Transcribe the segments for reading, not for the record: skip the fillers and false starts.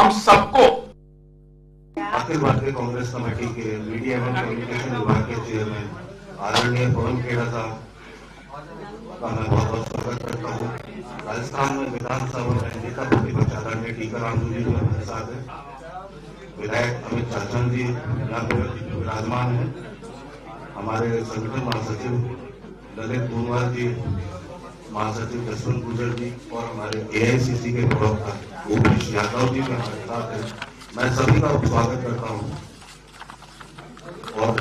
हम सबको। अखिल भारतीय कांग्रेस कमेटी के मीडिया एवं कम्युनिकेशन विभाग के चेयरमैन आदरणीय पवन खेड़ा साहब का मैं बहुत बहुत स्वागत करता हूँ। राजस्थान में विधानसभा में नेता प्रतिपक्ष आदरणीय टीकाराम जूली जी हमारे साथ है, विधायक अमित चाचन जी यहाँ पे विराजमान है, हमारे संगठन महासचिव ललित कुमार जी, महासचिव जसवंत गुर्जर जी और हमारे AICC के प्रवक्ता भूपेश यादव जी भी हमारे साथ हैं। मैं सभी का स्वागत करता हूं और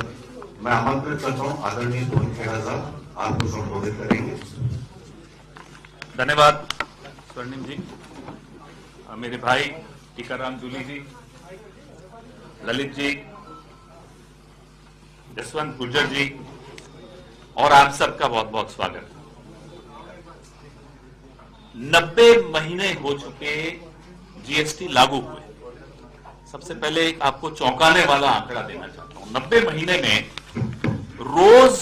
मैं आमंत्रित करता हूं आदरणीय पवन खेड़ा साहब आपको संबोधित करेंगे। धन्यवाद स्वर्णिम जी, मेरे भाई टीकाराम जूली जी, ललित जी, जसवंत गुर्जर जी और आप सबका बहुत बहुत स्वागत। 90 महीने हो चुके GST लागू हुए। सबसे पहले एक आपको चौंकाने वाला आंकड़ा देना चाहता हूं। 90 महीने में रोज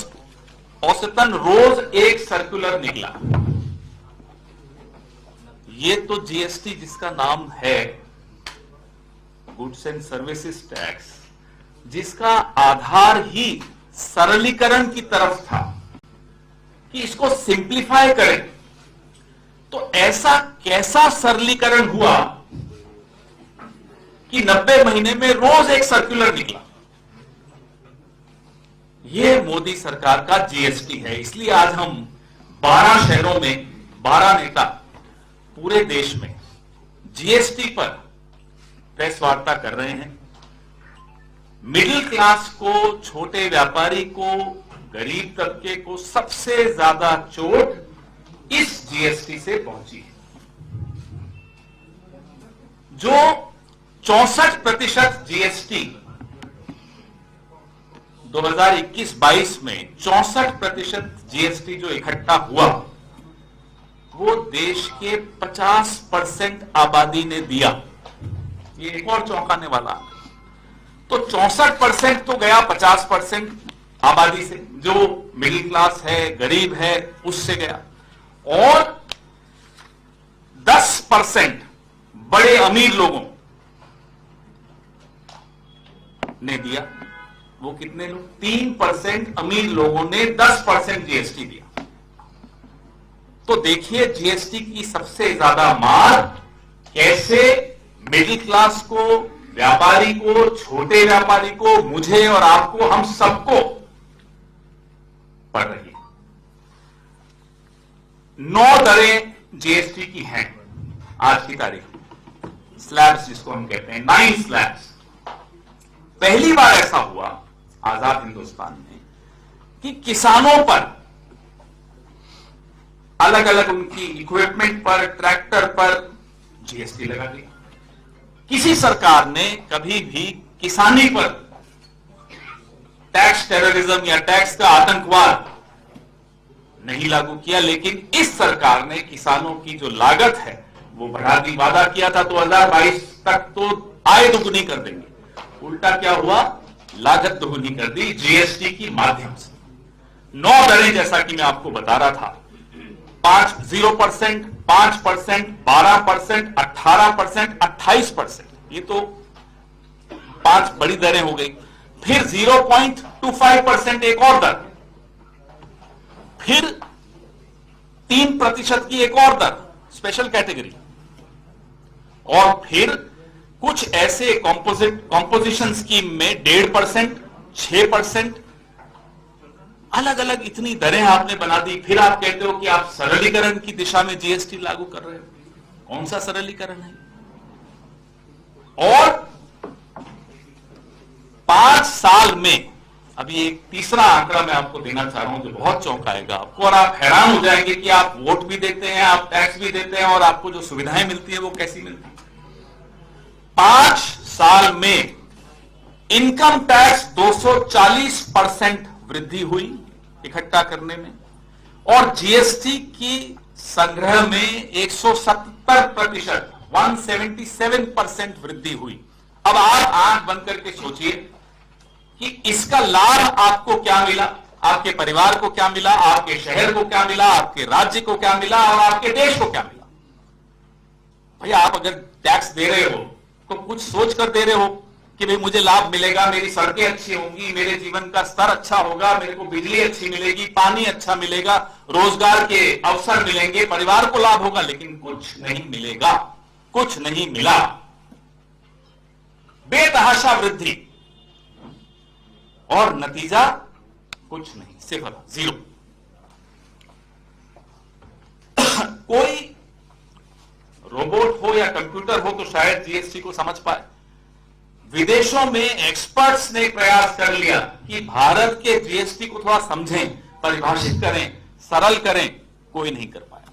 औसतन रोज एक सर्कुलर निकला। ये तो GST जिसका नाम है गुड्स एंड सर्विसेज टैक्स, जिसका आधार ही सरलीकरण की तरफ था कि इसको सिंप्लीफाई करें, तो ऐसा कैसा सरलीकरण हुआ कि 90 महीने में रोज एक सर्कुलर निकला। यह मोदी सरकार का GST है। इसलिए आज हम 12 शहरों में 12 नेता पूरे देश में GST पर प्रेस वार्ता कर रहे हैं। मिडिल क्लास को, छोटे व्यापारी को, गरीब तबके को सबसे ज्यादा चोट इस GST से पहुंची है। जो 64% GST 2021-22 में 64% GST जो इकट्ठा हुआ, वो देश के 50% आबादी ने दिया। ये एक और चौंकाने वाला। तो 64% तो गया 50% आबादी से, जो मिडिल क्लास है, गरीब है, उससे गया, और 10% बड़े अमीर लोगों ने दिया। वो कितने लोग? 3% अमीर लोगों ने 10% GST दिया। तो देखिए GST की सबसे ज्यादा मार कैसे मिडिल क्लास को, व्यापारी को, छोटे व्यापारी को, मुझे और आपको, हम सबको पड़ रही है। 9 दरें GST की हैं आज की तारीख में, स्लैब्स जिसको हम कहते हैं, 9 स्लैब्स। पहली बार ऐसा हुआ आजाद हिंदुस्तान में कि किसानों पर अलग अलग उनकी इक्विपमेंट पर, ट्रैक्टर पर GST लगा दिया। किसी सरकार ने कभी भी किसानी पर टैक्स टेररिज्म या टैक्स का आतंकवाद नहीं लागू किया, लेकिन इस सरकार ने किसानों की जो लागत है वो बढ़ा दी। वादा किया था 2022 तक तो आय दोगुनी कर देंगे, उल्टा क्या हुआ? लागत दोगुनी कर दी GST की माध्यम से। 9 दरें जैसा कि मैं आपको बता रहा था, 0%, 5%, 12%, 18%, 28%, ये तो 5 बड़ी दरें हो गई। फिर 0.25% एक और दर, फिर 3% की एक और दर स्पेशल कैटेगरी, और फिर कुछ ऐसे कॉम्पोजिशन स्कीम में 1.5%, 6%, अलग अलग इतनी दरें आपने बना दी। फिर आप कहते हो कि आप सरलीकरण की दिशा में GST लागू कर रहे हो। कौन सा सरलीकरण है? और 5 साल में, अभी एक तीसरा आंकड़ा मैं आपको देना चाह रहा हूं जो बहुत चौंकाएगा आपको, और आप हैरान हो जाएंगे कि आप वोट भी देते हैं, आप टैक्स भी देते हैं, और आपको जो सुविधाएं मिलती है वो कैसी मिलती है। 5 साल में इनकम टैक्स 240% वृद्धि हुई इकट्ठा करने में, और GST की संग्रह में 170%, 177% वृद्धि हुई। अब आप आंख बंद करके सोचिए कि इसका लाभ आपको क्या मिला, आपके परिवार को क्या मिला, आपके शहर को क्या मिला, आपके राज्य को क्या मिला, और आपके देश को क्या मिला। भैया आप अगर टैक्स दे रहे हो को कुछ सोच कर दे रहे हो कि भाई मुझे लाभ मिलेगा, मेरी सड़कें अच्छी होंगी, मेरे जीवन का स्तर अच्छा होगा, मेरे को बिजली अच्छी मिलेगी, पानी अच्छा मिलेगा, रोजगार के अवसर मिलेंगे, परिवार को लाभ होगा, लेकिन कुछ नहीं मिलेगा, कुछ नहीं मिला। बेतहाशा वृद्धि और नतीजा कुछ नहीं, सिर्फ जीरो। कोई रोबोट हो या कंप्यूटर हो तो शायद जीएसटी को समझ पाए। विदेशों में एक्सपर्ट्स ने प्रयास कर लिया कि भारत के जीएसटी को थोड़ा समझें, परिभाषित करें, सरल करें, कोई नहीं कर पाया।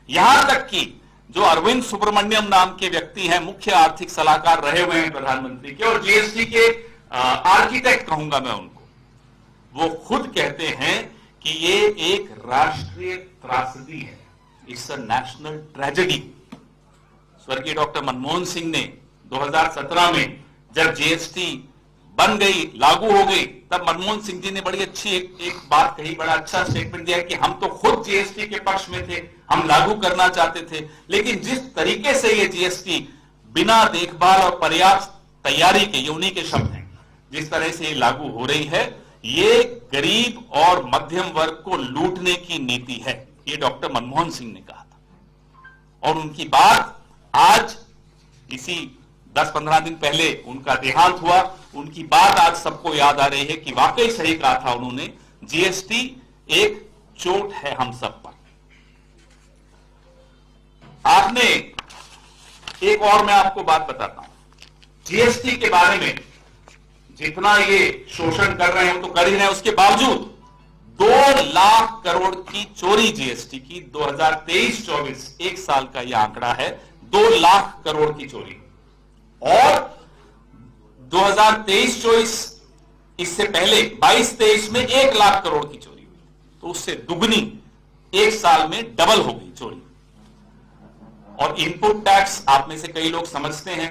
यहां तक कि जो अरविंद सुब्रमण्यम नाम के व्यक्ति हैं, मुख्य आर्थिक सलाहकार रहे हुए हैं प्रधानमंत्री के और जीएसटी के आर्किटेक्ट कहूंगा मैं उनको, वो खुद कहते हैं कि ये एक राष्ट्रीय त्रासदी है, इट्स अ नेशनल ट्रेजेडी। स्वर्गीय डॉक्टर मनमोहन सिंह ने 2017 में जब जीएसटी बन गई, लागू हो गई, तब मनमोहन सिंह जी ने बड़ी अच्छी एक बात कही, बड़ा अच्छा स्टेटमेंट दिया कि हम तो खुद जीएसटी के पक्ष में थे, हम लागू करना चाहते थे, लेकिन जिस तरीके से ये जीएसटी बिना देखभाल और पर्याप्त तैयारी के, ये उन्हीं के शब्द हैं, जिस तरह से ये लागू हो रही है, ये गरीब और मध्यम वर्ग को लूटने की नीति है, ये डॉक्टर मनमोहन सिंह ने कहा था। और उनकी बात आज इसी 10-15 दिन पहले उनका देहांत हुआ, उनकी बात आज सबको याद आ रही है कि वाकई सही कहा था उन्होंने, जीएसटी एक चोट है हम सब पर। आपने एक और मैं आपको बात बताता हूं, जीएसटी के बारे में जितना ये शोषण कर रहे हैं वो तो कर ही रहे हैं, उसके बावजूद 2 लाख करोड़ की चोरी जीएसटी की 2023-24 एक साल का यह आंकड़ा है, 2 लाख करोड़ की चोरी। और 2023-24 इससे पहले 22-23 में 1 लाख करोड़ की चोरी हुई, तो उससे दुगनी एक साल में डबल हो गई चोरी। और इनपुट टैक्स आप में से कई लोग समझते हैं,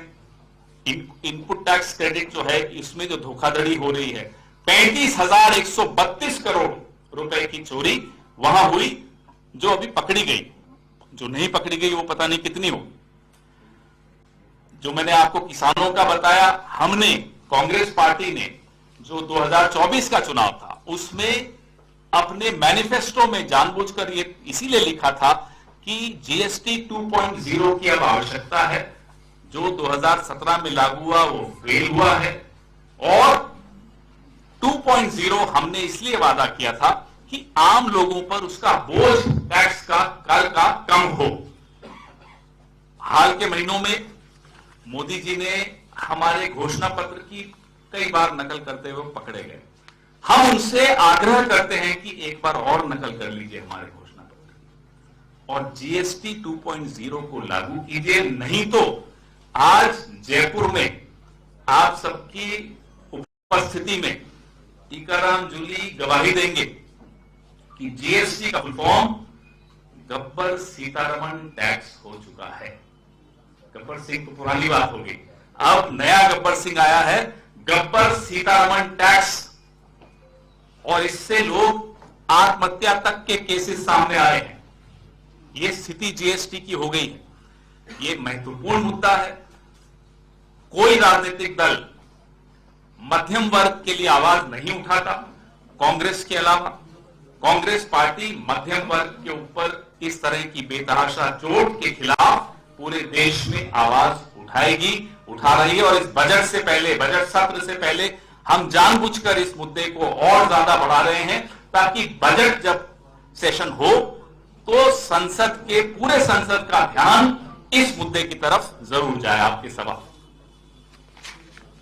इनपुट टैक्स क्रेडिट जो है, इसमें जो धोखाधड़ी हो रही है, 35,132 करोड़ रुपए की चोरी वहां हुई, जो अभी पकड़ी गई, जो नहीं पकड़ी गई वो पता नहीं कितनी होगी। जो मैंने आपको किसानों का बताया, हमने कांग्रेस पार्टी ने जो 2024 का चुनाव था उसमें अपने मैनिफेस्टो में जानबूझकर ये इसीलिए लिखा था कि जीएसटी 2.0 की अब आवश्यकता है। जो 2017 में लागू हुआ वो फेल हुआ है, और 2.0 हमने इसलिए वादा किया था कि आम लोगों पर उसका बोझ टैक्स का कर का कम हो। हाल के महीनों में मोदी जी ने हमारे घोषणा पत्र की कई बार नकल करते हुए पकड़े गए। हम उनसे आग्रह करते हैं कि एक बार और नकल कर लीजिए हमारे घोषणा पत्र और जीएसटी 2.0 को लागू कीजिए, नहीं तो आज जयपुर में आप सबकी उपस्थिति में टीकाराम जूली गवाही देंगे कि जीएसटी का full form Gabbar Sitharaman tax हो चुका है। गब्बर सिंह तो पुरानी बात होगी, अब नया गब्बर सिंह आया है, गब्बर सीतारमण टैक्स। और इससे लोग आत्महत्या तक के केसेस सामने आए हैं। यह स्थिति जीएसटी की हो गई है। यह महत्वपूर्ण मुद्दा है। कोई राजनीतिक दल मध्यम वर्ग के लिए आवाज नहीं उठाता कांग्रेस के अलावा। कांग्रेस पार्टी मध्यम वर्ग के ऊपर इस तरह की बेतहाशा चोट के खिलाफ पूरे देश में आवाज उठाएगी, उठा रही है। और इस बजट से पहले, बजट सत्र से पहले हम जानबूझकर इस मुद्दे को और ज्यादा बढ़ा रहे हैं, ताकि बजट जब सेशन हो तो संसद के पूरे संसद का ध्यान इस मुद्दे की तरफ जरूर जाए। आपके सवाल।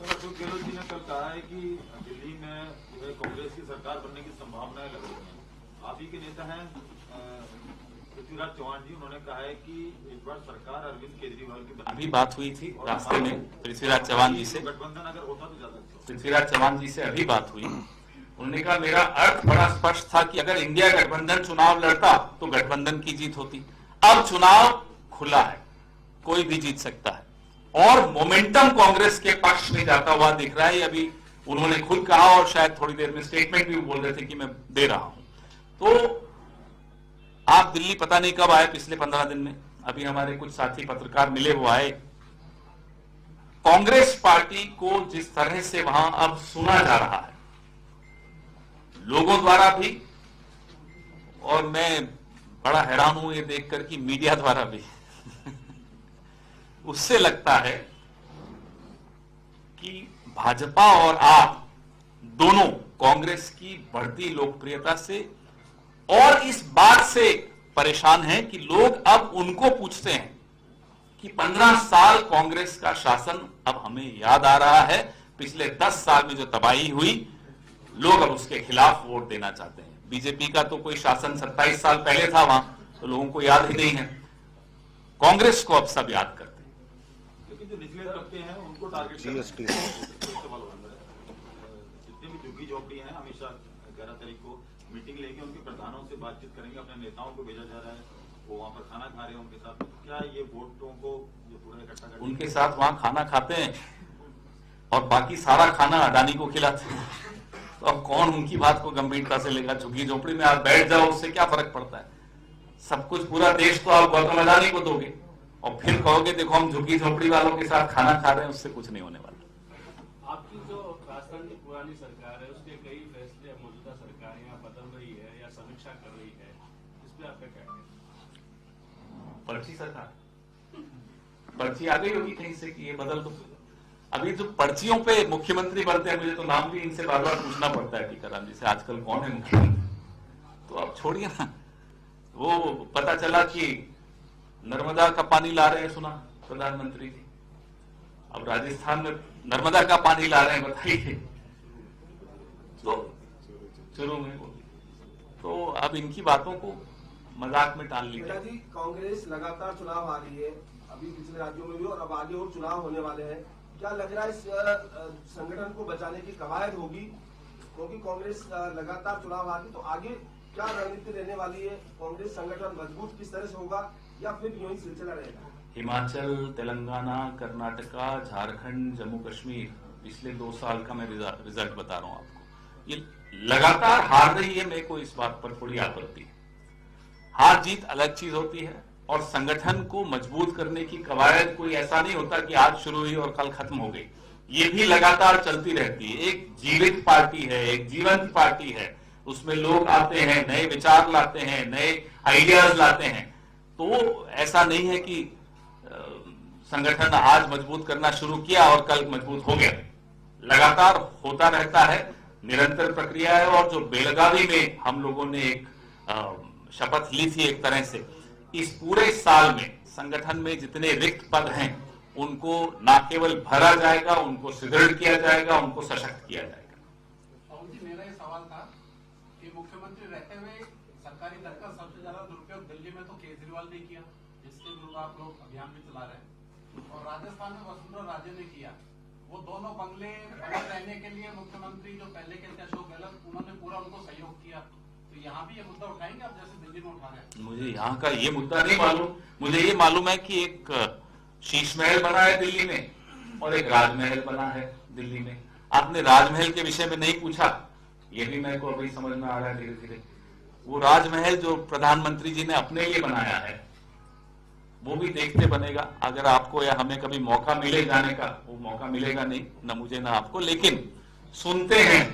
अशोक गहलोत जी ने कल कहा है कि दिल्ली में जो है कांग्रेस की सरकार बनने की संभावनाएं लग रही हैं। आप ही के नेता हैं पृथ्वीराज चौहान जी, उन्होंने कहा है कि एक बार सरकार अरविंद केजरीवाल की अभी बात हुई थी रास्ते में पृथ्वीराज चौहान जी से, गठबंधन अगर होता तो ज्यादा अच्छा। पृथ्वीराज चौहान जी से अभी बात हुई। उन्होंने कहा मेरा अर्थ बड़ा स्पष्ट था कि अगर इंडिया गठबंधन चुनाव लड़ता तो गठबंधन की जीत होती। अब चुनाव खुला है, कोई भी जीत सकता है और मोमेंटम कांग्रेस के पक्ष में जाता हुआ दिख रहा है। अभी उन्होंने खुद कहा और शायद थोड़ी देर में स्टेटमेंट भी बोल रहे थे कि मैं दे रहा हूं। तो आप दिल्ली पता नहीं कब आए, पिछले 15 दिन में। अभी हमारे कुछ साथी पत्रकार मिले, वो आए। कांग्रेस पार्टी को जिस तरह से वहां अब सुना जा रहा है लोगों द्वारा भी, और मैं बड़ा हैरान हूं ये देखकर कि मीडिया द्वारा भी उससे लगता है कि भाजपा और आप दोनों कांग्रेस की बढ़ती लोकप्रियता से और इस बात से परेशान हैं कि लोग अब उनको पूछते हैं कि 15 साल कांग्रेस का शासन अब हमें याद आ रहा है, पिछले 10 साल में जो तबाही हुई, लोग अब उसके खिलाफ वोट देना चाहते हैं। बीजेपी का तो कोई शासन 27 साल पहले था वहां, तो लोगों को याद ही नहीं है। कांग्रेस को अब सब याद करते हैं। लेकिन जो निचले तबके हैं उनको टारगेट जीएसटी जितने भी झुग्गी झोपड़ी हैं, हमेशा 11 तारीख को मीटिंग लेके उनके प्रधानों से बातचीत करेंगे, अपने नेताओं को भेजा जा रहा है, वो वहां पर खाना खा रहे हैं उनके साथ। क्या ये वोटों को जो पूरा इकट्ठा कर उनके साथ वहां खाना खाते हैं और बाकी सारा खाना अडानी को खिलाते हैं, तो अब कौन उनकी बात को गंभीरता से लेगा? झुग्गी झोपड़ी में आप बैठ जाओ, उससे क्या फर्क पड़ता है? सब कुछ पूरा देश तो आप गौतम अडानी को दोगे और फिर कहोगे देखो हम झुग्गी झोपड़ी वालों के साथ खाना खा रहे हैं, उससे कुछ नहीं होने वाला। आपकी जो राजस्थान की पुरानी सरकार है उसके कई फैसले मौजूदा सरकार यहाँ बदल रही है या समीक्षा कर रही है, इस पे आपका क्या कहना है? पर्ची सरकार, पर्ची आ गई होगी कहीं से कि ये बदल दो। अभी जो पर्चियों पे मुख्यमंत्री बनते हैं, मुझे तो नाम भी इनसे बार बार पूछना पड़ता है टीकाराम जी से, आजकल कौन है मुख्यमंत्री। तो अब छोड़िए ना, वो पता चला कि नर्मदा का पानी ला रहे हैं, सुना प्रधानमंत्री जी, अब राजस्थान में नर्मदा का पानी ला रहे हैं, बताइए। तो शुरू में तो अब इनकी बातों को मजाक में टाल लीजिए। जी, कांग्रेस लगातार चुनाव आ रही है, अभी पिछले राज्यों में भी और अब आगे और चुनाव होने वाले हैं। क्या लग रहा है इस संगठन को बचाने की कवायद होगी? क्योंकि कांग्रेस लगातार चुनाव आ रही, तो आगे क्या रणनीति रहने वाली है? कांग्रेस संगठन मजबूत किस तरह से होगा या फिर यूं ही सिलसिला रहेगा? हिमाचल, तेलंगाना, कर्नाटका, झारखंड, जम्मू कश्मीर, पिछले 2 साल का मैं रिजल्ट बता रहा हूं आपको, ये लगातार हार रही है। मेरे को इस बात पर थोड़ी आपत्ति है। हार जीत अलग चीज होती है और संगठन को मजबूत करने की कवायद कोई ऐसा नहीं होता कि आज शुरू हुई और कल खत्म हो गई, ये भी लगातार चलती रहती है। एक जीवित पार्टी है, एक जीवंत पार्टी है, उसमें लोग आते हैं, नए विचार लाते हैं, नए आइडियाज लाते हैं। तो ऐसा नहीं है कि संगठन आज मजबूत करना शुरू किया और कल मजबूत हो गया, लगातार होता रहता है, निरंतर प्रक्रिया है। और जो बेलगावी में हम लोगों ने एक शपथ ली थी एक तरह से, इस पूरे साल में संगठन में जितने रिक्त पद हैं उनको न केवल भरा जाएगा, उनको सुदृढ़ किया जाएगा, उनको सशक्त किया जाएगा। और जी मेरा ये सवाल था कि मुख्यमंत्री रहते हुए सरकारी धन का सबसे ज्यादा दुरुपयोग दिल्ली में तो केजरीवाल ने किया, जिसके विरुद्ध आप लोग अभियान भी चला रहे हैं, और राजस्थान में वसुंधरा राजे ने किया। वो दोनों बंगले बने रहने के लिए मुख्यमंत्री जो पहले के थे अशोक गहलोत, उन्होंने पूरा उनको सहयोग किया। तो यहाँ भी ये मुद्दा उठाएंगे आप जैसे दिल्ली में उठा रहे हैं? मुझे यहाँ का ये मुद्दा नहीं मालूम, मुझे ये मालूम है कि एक शीश महल बना है दिल्ली में और एक राजमहल बना है दिल्ली में। आपने राजमहल के विषय में नहीं पूछा, ये भी मेरे को अभी समझ में आ रहा है धीरे धीरे। वो राजमहल जो प्रधानमंत्री जी ने अपने लिए बनाया है वो भी देखते बनेगा। अगर आपको या हमें कभी मौका मिले जाने का, वो मौका मिलेगा नहीं, ना मुझे ना आपको, लेकिन सुनते हैं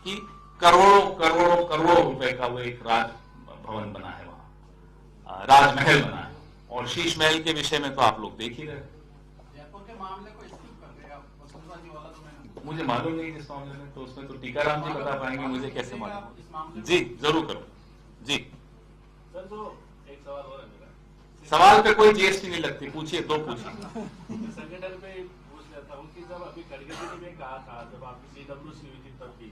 कि करोड़ों करोड़ों करोड़ों रुपए का वो एक राज भवन बना है, वहां राजमहल बना है। और शीश महल के विषय में तो आप लोग देख ही रहे। जयपुर के मामले को स्किप कर देगा वसुंधरा जी वाला, तो मैंने मुझे मालूम नहीं इस मामले में, तो उसमें तो टीकाराम जी बता पाएंगे, मुझे कैसे इस मालूम? मामले जी जरूर करो जी। सर तो एक सवाल और है मेरा, सवाल पे कोई जीएसटी नहीं लगती, पूछिए, दो पूछिए। संगठन पे पूछ लेता हूँ कि जब अभी खड़गे जी ने कहा था, जब आपकी CWC हुई थी तब भी,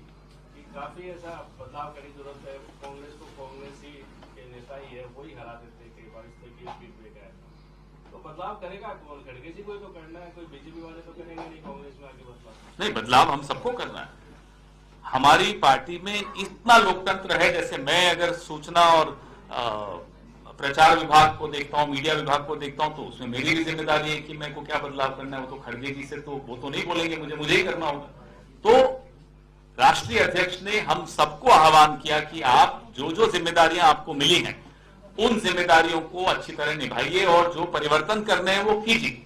कि काफी ऐसा बदलाव करने की जरूरत है, कांग्रेस को कांग्रेसी के नेता ही है वही हरा देते कि 22-23 सीट पे गया। तो बदलाव करेगा कौन? खड़गे जी को ही तो करना है, कोई बीजेपी वाले तो करेंगे नहीं कांग्रेस में आगे बदलाव। नहीं, बदलाव हम सबको करना है। हमारी पार्टी में इतना लोकतंत्र है, जैसे मैं अगर सूचना और प्रचार विभाग को देखता हूं, मीडिया विभाग को देखता हूं, तो उसमें मेरी भी जिम्मेदारी है कि मेरे को क्या बदलाव करना है। वो तो खड़गे जी से तो वो तो नहीं बोलेंगे, मुझे ही करना होगा। तो राष्ट्रीय अध्यक्ष ने हम सबको आह्वान किया कि आप जो जो जिम्मेदारियां आपको मिली हैं उन जिम्मेदारियों को अच्छी तरह निभाइए और जो परिवर्तन करने हैं वो कीजिए।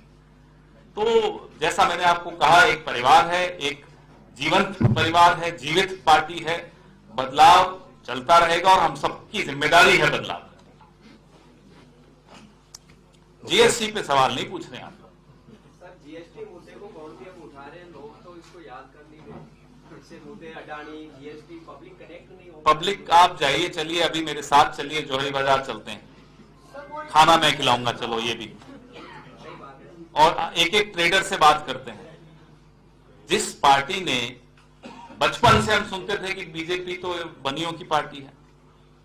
तो जैसा मैंने आपको कहा, एक परिवार है, एक जीवंत परिवार है, जीवित पार्टी है, बदलाव चलता रहेगा और हम सबकी जिम्मेदारी है बदलाव। जीएसटी पे सवाल नहीं पूछ रहे आप लोग। सर, जीएसटी मुद्दे को कौन भी अब उठा रहे हैं, लोग तो इसको याद कर नहीं रहे। इससे मुद्दे अडानी, जीएसटी, पब्लिक कनेक्ट नहीं हो। पब्लिक आप जाइए, चलिए अभी मेरे साथ चलिए, जौहरी बाजार चलते हैं, खाना मैं खिलाऊंगा, चलो ये भी, और एक एक ट्रेडर से बात करते हैं। जिस पार्टी ने, बचपन से हम सुनते थे कि बीजेपी तो बनियों की पार्टी है,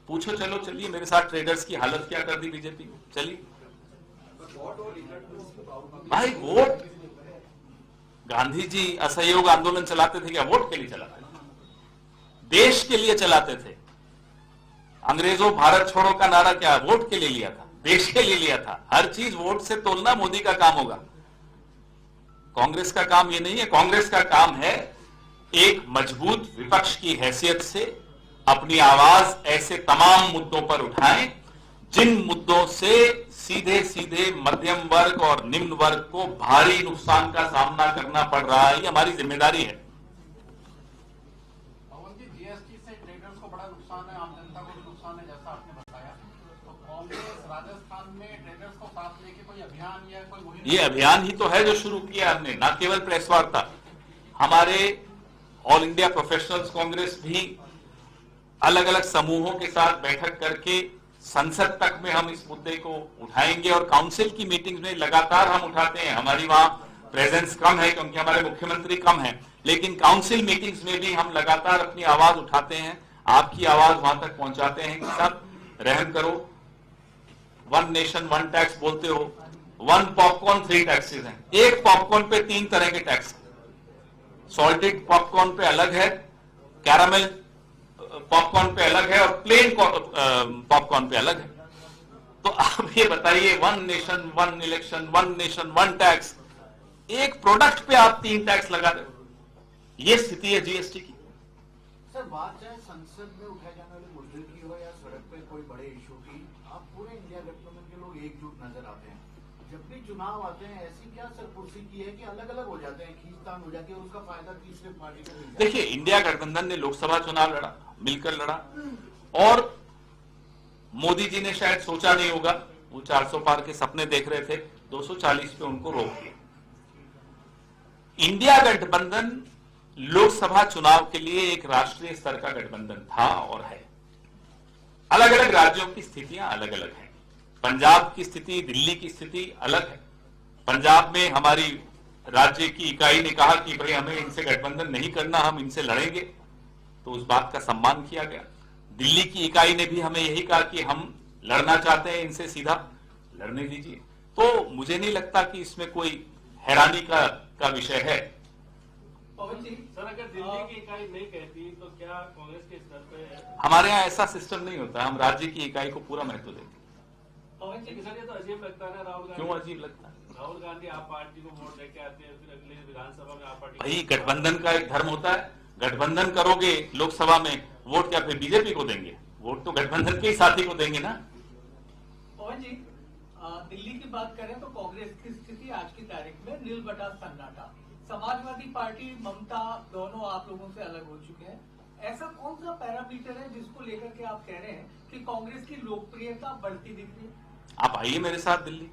पूछो, चलो चलिए मेरे साथ, ट्रेडर्स की हालत क्या कर दी बीजेपी ने, चलिए भाई। वोट, गांधी जी असहयोग आंदोलन चलाते थे क्या? वोट के लिए चलाते थे, देश के लिए चलाते थे। अंग्रेजों भारत छोड़ो का नारा क्या वोट के लिए लिया था, देश के लिए लिया था। हर चीज वोट से तोलना मोदी का काम होगा, कांग्रेस का काम ये नहीं है। कांग्रेस का काम है एक मजबूत विपक्ष की हैसियत से अपनी आवाज ऐसे तमाम मुद्दों पर उठाएं जिन मुद्दों से सीधे सीधे मध्यम वर्ग और निम्न वर्ग को भारी नुकसान का सामना करना पड़ रहा है। ये हमारी जिम्मेदारी है। पवन जी, जीएसटी से ट्रेडर्स को बड़ा नुकसान है, आम जनता को भी नुकसान है, जैसा आपने बताया। तो कांग्रेस राजस्थान में ट्रेडर्स को साथ लेके कोई अभियान या कोई मुहिम? ये अभियान ही तो है जो शुरू किया हमने, ना केवल प्रेस वार्ता। हमारे ऑल इंडिया प्रोफेशनल्स कांग्रेस भी अलग अलग समूहों के साथ बैठक करके संसद तक में हम इस मुद्दे को उठाएंगे और काउंसिल की मीटिंग्स में लगातार हम उठाते हैं। हमारी वहां प्रेजेंस कम है क्योंकि हमारे मुख्यमंत्री कम है, लेकिन काउंसिल मीटिंग्स में भी हम लगातार अपनी आवाज उठाते हैं, आपकी आवाज वहां तक पहुंचाते हैं कि सब रहम करो, 1 नेशन 1 टैक्स बोलते हो, 1 पॉपकॉर्न 3 टैक्सेस हैं। एक पॉपकॉर्न पे 3 तरह के टैक्स, सॉल्टेड पॉपकॉर्न पे अलग है, कैरामेल पॉपकॉर्न पे अलग है और प्लेन पॉपकॉर्न पे अलग है। तो आप ये बताइए, 1 नेशन 1 इलेक्शन, 1 नेशन 1 टैक्स, एक प्रोडक्ट पे आप 3 टैक्स लगा रहे हो। ये स्थिति है जीएसटी की। सर, बात चाहे संसद में उठाए जाने वाले मुद्दे की हो या सड़क पे कोई बड़े इशू की, आप पूरे इंडिया गठबंधन के लोग एकजुट नजर आते हैं। जब भी चुनाव आते हैं, ऐसी क्या सरकुर्सी की है कि अलग अलग हो जाते हैं, खींचतान हो जाती है और उसका फायदा तीसरे पार्टी को मिल जाता है? देखिए, इंडिया गठबंधन ने लोकसभा चुनाव लड़ा, मिलकर लड़ा, और मोदी जी ने शायद सोचा नहीं होगा, वो 400 पार के सपने देख रहे थे, 240 पे उनको रोक दिया। इंडिया गठबंधन लोकसभा चुनाव के लिए एक राष्ट्रीय स्तर का गठबंधन था और है। अलग अलग राज्यों की स्थितियां अलग अलग हैं। पंजाब की स्थिति, दिल्ली की स्थिति अलग है। पंजाब में हमारी राज्य की इकाई ने कहा कि भाई हमें इनसे गठबंधन नहीं करना, हम इनसे लड़ेंगे, तो उस बात का सम्मान किया गया। दिल्ली की इकाई ने भी हमें यही कहा कि हम लड़ना चाहते हैं इनसे, सीधा लड़ने दीजिए। तो मुझे नहीं लगता कि इसमें कोई हैरानी का विषय है। पवन जी, सर, अगर दिल्ली की इकाई नहीं कहती तो क्या कांग्रेस के स्तर पे? हमारे यहाँ ऐसा सिस्टम नहीं होता, हम राज्य की इकाई को पूरा महत्व देते हैं। पवन जी, सर, ये तो अजीब लगता है, राहुल गांधी। क्यों अजीब लगता है? राहुल गांधी आप पार्टी को वोट लेके आते हैं, फिर अगले विधानसभा में आप पार्टी। भाई, गठबंधन का एक धर्म होता है, गठबंधन करोगे लोकसभा में, वोट क्या फिर बीजेपी को देंगे? वोट तो गठबंधन के ही साथी को देंगे ना। पवन जी, दिल्ली की बात करें तो कांग्रेस की स्थिति आज की तारीख में नील बटा सन्नाटा। समाजवादी पार्टी, ममता, दोनों आप लोगों से अलग हो चुके हैं। ऐसा कौन सा पैरामीटर है जिसको लेकर के आप कह रहे हैं कि कांग्रेस की लोकप्रियता बढ़ती दिख रही है? आप आइए मेरे साथ दिल्ली,